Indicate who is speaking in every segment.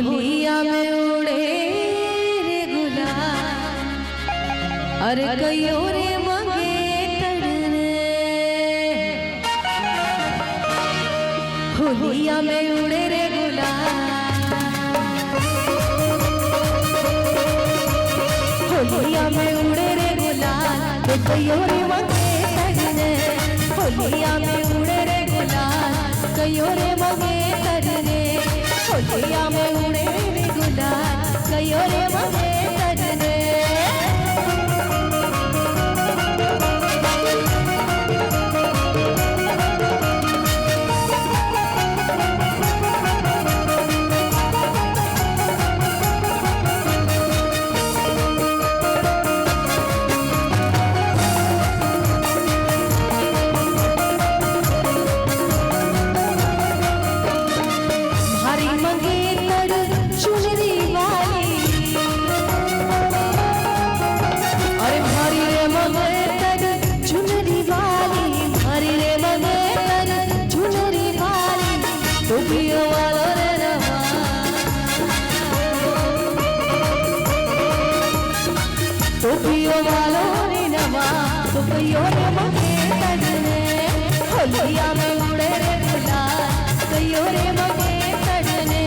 Speaker 1: होलिया में उड़े रे गुलाल, अरे कयो रे मंगेतर रे। होलिया में उड़े रे गुलाल, होलिया में उड़े रे गुलाल, कयो रे मंगेतर रे। होलिया में उड़े रे गुलाल, कयो रे मंगेतर रे। होलिया में उड़े रे गुलाल, कयो रे मंगेतर रे। टोपियों वालों ने नवा टोपियों रे मंगेतर रे। होलिया में उड़े रे गुलाल, कयो रे मंगेतर रे।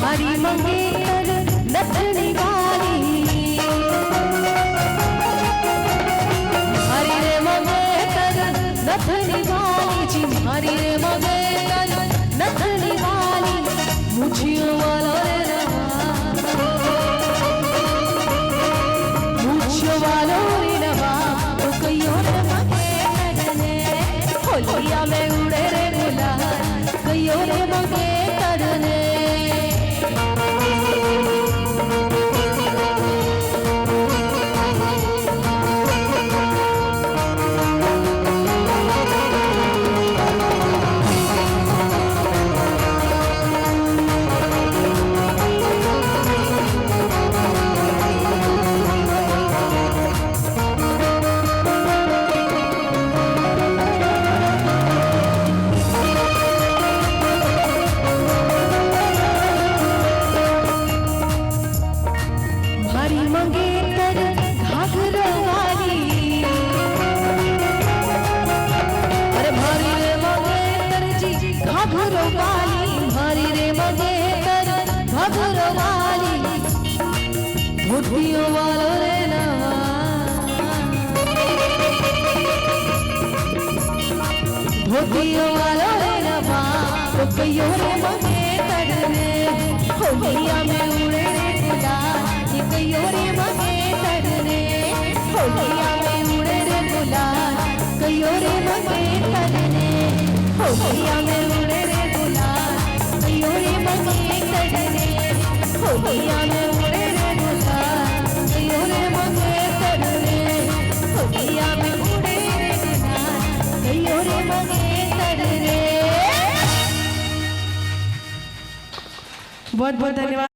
Speaker 1: हरी मंगेतर नथनी वाली, हरी रे मंगेतर नथनी वाली जी। हरी रे मंगेतर नथनी वाली, मुझियों वाला रे नवा, मुझियों वाला रे नवा, तो कयो रे मंगेतर रे। होलिया में उड़े रे गुलाल, कयो रे मंगेतर रे। मंगेतर घाघरा वाली, अरे भारी रे मंगेतर जी घाघरा वाली। भारी रे मंगेतर घाघरा वाली, धोतियों वाला रे नवा, धोतियों वाला रे नवा, तो कयो रे मंगेतर रे। होलिया में उड़े रे गुलाल, कयो रे मंगेतर रे। होलिया में उड़े रे गुलाल, कयो रे मंगेतर रे। होलिया में उड़े रे गुलाल, कयो रे मंगेतर रे। होलिया में उड़े रे गुलाल, कयो रे मंगेतर रे। होलिया में उड़े रे गुलाल, कयो रे मंगेतर रे। बहुत बहुत धन्यवाद।